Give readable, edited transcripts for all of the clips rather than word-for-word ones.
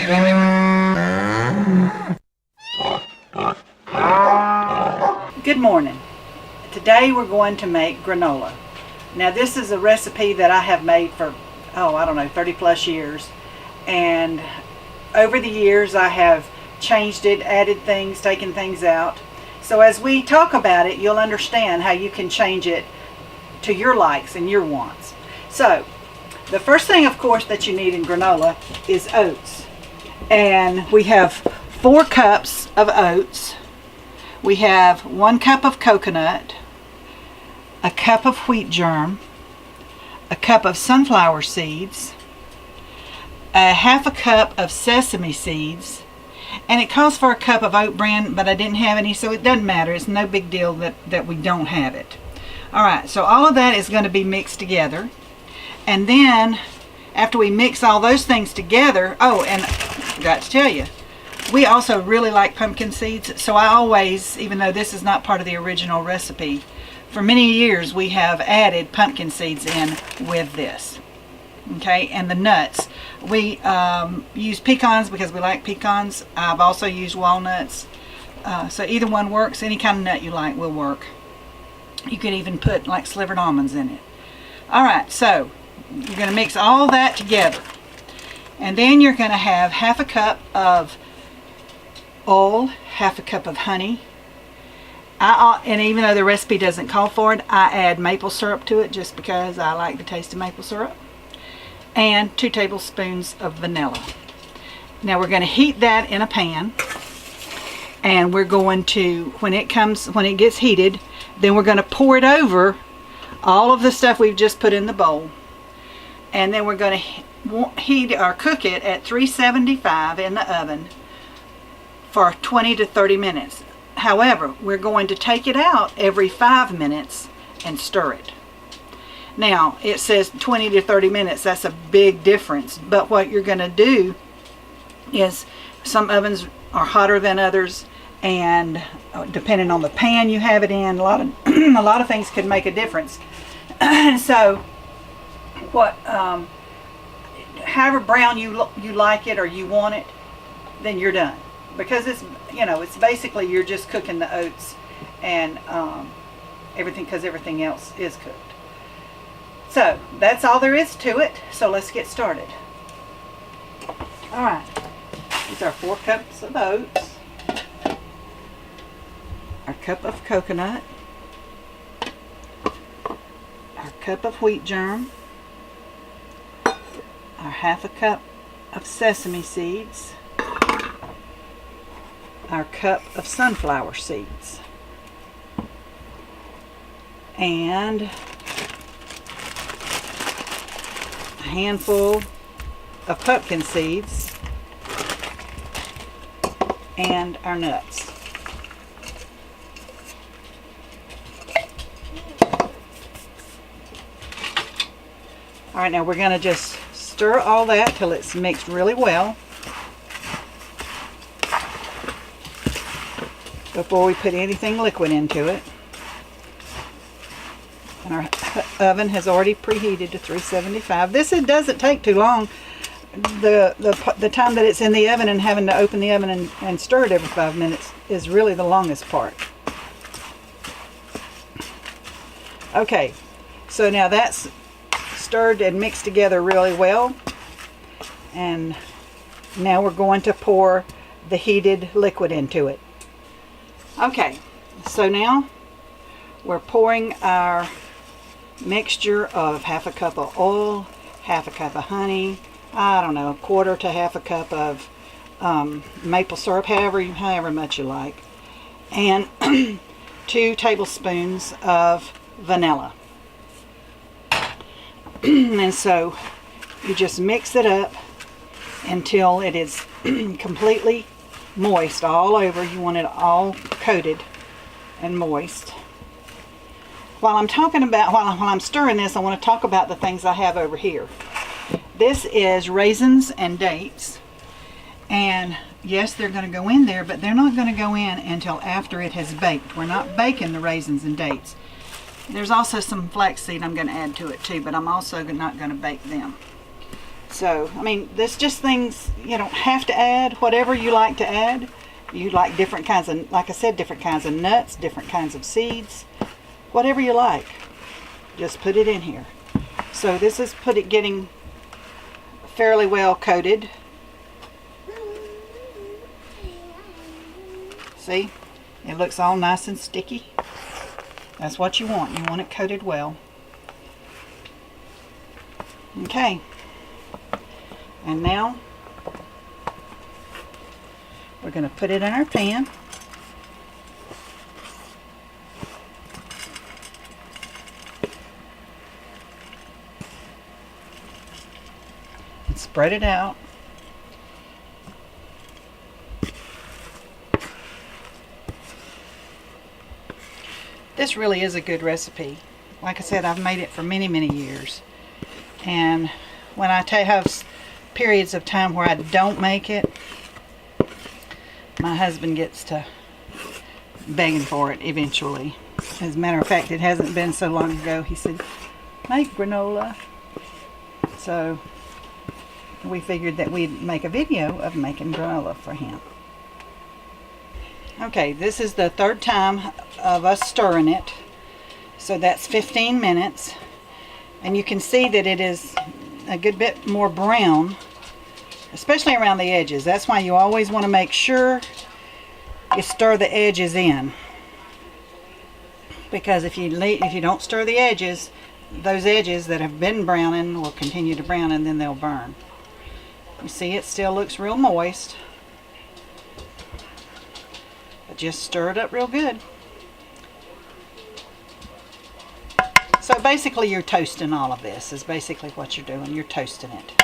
Good morning. Today we're going to make granola. Now this is a recipe that I have made for, I don't know, 30 plus years. And over the years I have changed it, added things, taken things out. So as we talk about it, you'll understand how you can change it to your likes and your wants. So the first thing, of course, that you need in granola is oats. And we have 4 cups of oats. We have 1 cup of coconut, a cup of wheat germ, a cup of sunflower seeds, a half a cup of sesame seeds, and it calls for a cup of Oat Bran, but I didn't have any, so it doesn't matter. It's no big deal that we don't have it. Alright, so all of that is going to be mixed together. And then, after we mix all those things together, and I forgot to tell you, we also really like pumpkin seeds, so I always, even though this is not part of the original recipe, for many years we have added pumpkin seeds in with this. Okay, and the nuts. We use pecans because we like pecans. I've also used walnuts. So either one works. Any kind of nut you like will work. You could even put like slivered almonds in it. Alright, so you're going to mix all that together. And then you're going to have half a cup of oil, half a cup of honey. And even though the recipe doesn't call for it, I add maple syrup to it just because I like the taste of maple syrup. And 2 tablespoons of vanilla. Now we're going to heat that in a pan, and we're going to, when it gets heated, then we're going to pour it over all of the stuff we've just put in the bowl, and then we're going to heat or cook it at 375 in the oven for 20 to 30 minutes. However, we're going to take it out every 5 minutes and stir it. Now, it says 20 to 30 minutes. That's a big difference. But what you're going to do is, some ovens are hotter than others, and depending on the pan you have it in, a lot of things could make a difference. So, however brown you like it or you want it, then you're done. Because it's basically you're just cooking the oats and everything, because everything else is cooked. So that's all there is to it. So let's get started. Alright, these are 4 cups of oats, our cup of coconut, our cup of wheat germ, our half a cup of sesame seeds, our cup of sunflower seeds, and a handful of pumpkin seeds, and our nuts. Alright, now we're going to just stir all that till it's mixed really well before we put anything liquid into it. And our oven has already preheated to 375. It doesn't take too long. The time that it's in the oven and having to open the oven and stir it every 5 minutes is really the longest part. Okay, so now that's stirred and mixed together really well. And now we're going to pour the heated liquid into it. Okay, so now we're pouring our mixture of half a cup of oil, half a cup of honey, I don't know, 1/4 to half a cup of maple syrup, however much you like, and 2 tablespoons of vanilla. And so you just mix it up until it is completely moist all over. You want it all coated and moist. While I'm stirring this, I want to talk about the things I have over here. This is raisins and dates, and yes, they're going to go in there, but they're not going to go in until after it has baked. We're not baking the raisins and dates. There's also some flaxseed I'm going to add to it too, but I'm also not going to bake them. So, I mean, this just things you don't have to add. Whatever you like to add. You like different kinds of, like I said, different kinds of nuts, different kinds of seeds. Whatever you like. Just put it in here. So this is getting fairly well coated. See? It looks all nice and sticky. That's what you want. You want it coated well. Okay. And now we're going to put it in our pan. And spread it out. This really is a good recipe. Like I said, I've made it for many, many years. And when I have periods of time where I don't make it, my husband gets to begging for it eventually. As a matter of fact, it hasn't been so long ago he said, make granola. So we figured that we'd make a video of making granola for him. Okay, this is the third time of us stirring it. So that's 15 minutes. And you can see that it is a good bit more brown, especially around the edges. That's why you always want to make sure you stir the edges in. Because if you don't stir the edges, those edges that have been browning will continue to brown and then they'll burn. You see it still looks real moist. But just stir it up real good. So basically you're toasting all of this is basically what you're doing. You're toasting it.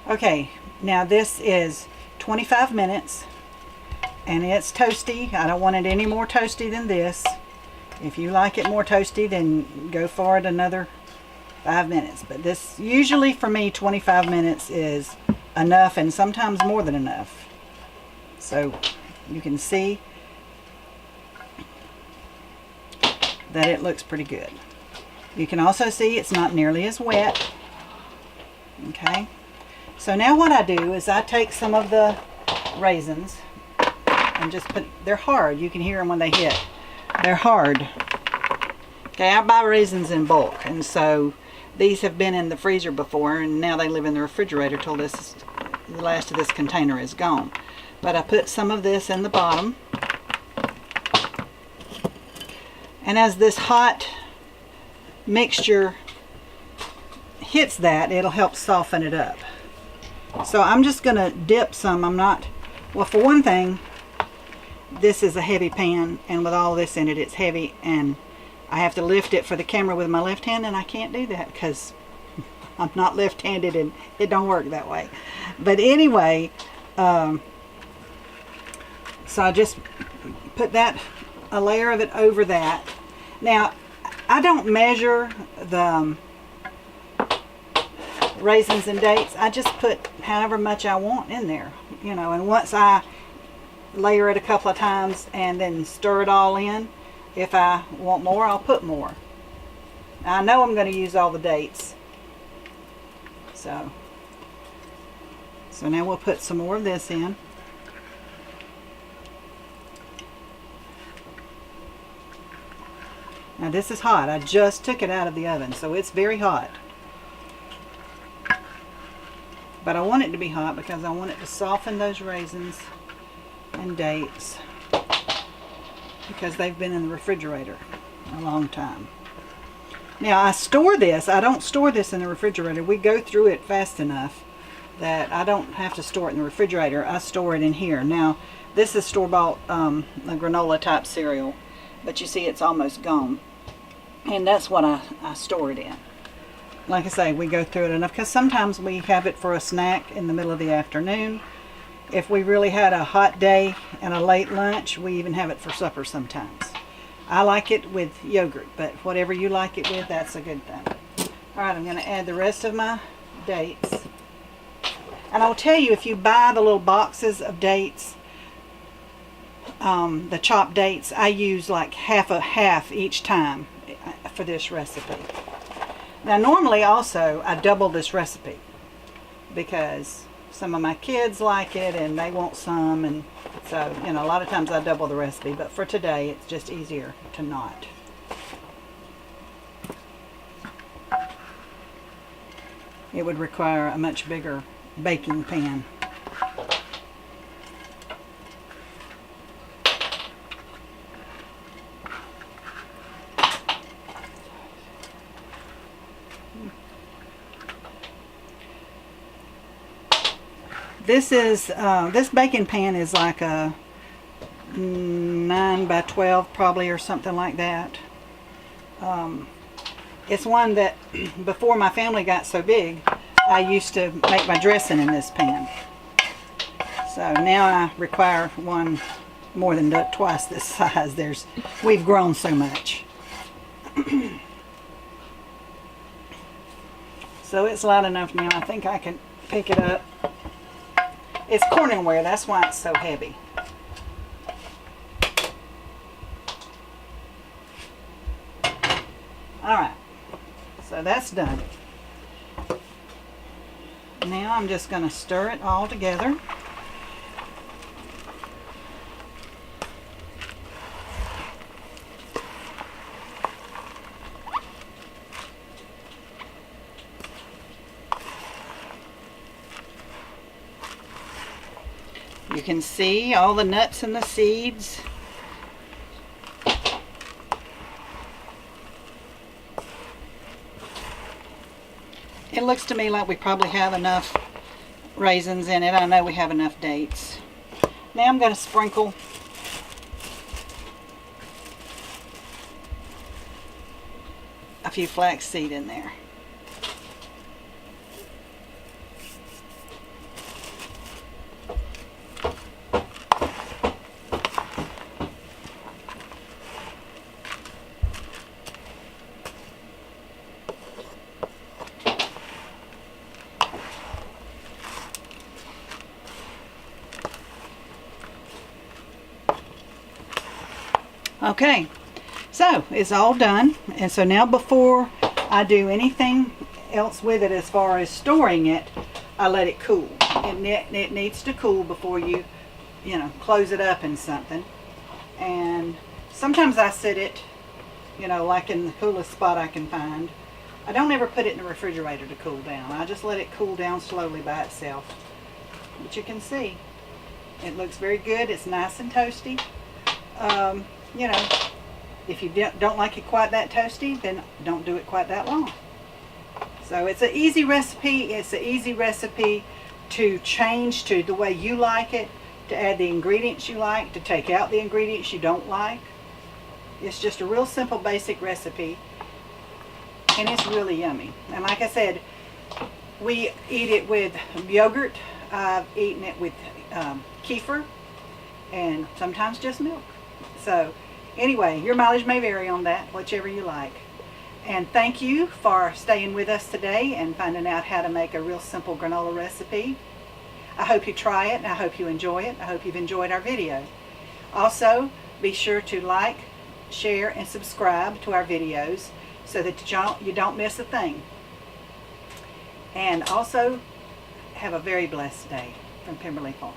Okay, now this is 25 minutes and it's toasty. I don't want it any more toasty than this. If you like it more toasty, then go for it another 5 minutes. But this, usually for me, 25 minutes is enough and sometimes more than enough. So you can see that it looks pretty good. You can also see it's not nearly as wet. Okay. So now what I do is I take some of the raisins and just put, they're hard. You can hear them when they hit. They're hard. Okay, I buy raisins in bulk, and so these have been in the freezer before, and now they live in the refrigerator till the last of this container is gone. But I put some of this in the bottom, and as this hot mixture hits that, it'll help soften it up. So I'm just going to dip some. Well, for one thing, this is a heavy pan, and with all this in it, it's heavy, and I have to lift it for the camera with my left hand, and I can't do that because I'm not left-handed and it don't work that way. But anyway, so I just put a layer of it over that. Now, I don't measure the raisins and dates. I just put however much I want in there, you know, and once I layer it a couple of times and then stir it all in, if I want more, I'll put more. Now, I know I'm going to use all the dates. So now we'll put some more of this in. Now this is hot. I just took it out of the oven, so it's very hot. But I want it to be hot because I want it to soften those raisins and dates because they've been in the refrigerator a long time. Now I store this. I don't store this in the refrigerator. We go through it fast enough that I don't have to store it in the refrigerator. I store it in here. Now this is store-bought a granola type cereal, but you see it's almost gone. And that's what I store it in. Like I say, we go through it enough because sometimes we have it for a snack in the middle of the afternoon. If we really had a hot day and a late lunch, we even have it for supper sometimes. I like it with yogurt, but whatever you like it with, that's a good thing. All right, I'm going to add the rest of my dates. And I'll tell you, if you buy the little boxes of dates, the chopped dates, I use like half each time for this recipe. Now normally also I double this recipe. because some of my kids like it and they want some, and so, you know, a lot of times I double the recipe, but for today it's just easier to not. It would require a much bigger baking pan. This baking pan is like a 9 by 12 probably, or something like that. It's one that before my family got so big, I used to make my dressing in this pan. So now I require one more than twice this size. We've grown so much. So it's light enough now. I think I can pick it up. It's corningware, that's why it's so heavy. Alright, so that's done. Now I'm just going to stir it all together. You can see all the nuts and the seeds. It looks to me like we probably have enough raisins in it. I know we have enough dates. Now I'm going to sprinkle a few flaxseed in there. Okay, so it's all done, and so now before I do anything else with it as far as storing it, I let it cool. It needs to cool before you close it up in something. And sometimes I sit it, like in the coolest spot I can find. I don't ever put it in the refrigerator to cool down. I just let it cool down slowly by itself. But you can see, it looks very good. It's nice and toasty. If you don't like it quite that toasty, then don't do it quite that long. So it's an easy recipe. It's an easy recipe to change to the way you like it, to add the ingredients you like, to take out the ingredients you don't like. It's just a real simple, basic recipe, and it's really yummy. And like I said, we eat it with yogurt. I've eaten it with kefir, and sometimes just milk. So anyway, your mileage may vary on that, whichever you like. And thank you for staying with us today and finding out how to make a real simple granola recipe. I hope you try it, and I hope you enjoy it. I hope you've enjoyed our video. Also, be sure to like, share, and subscribe to our videos so that you don't miss a thing. And also, have a very blessed day from Pemberley Farm.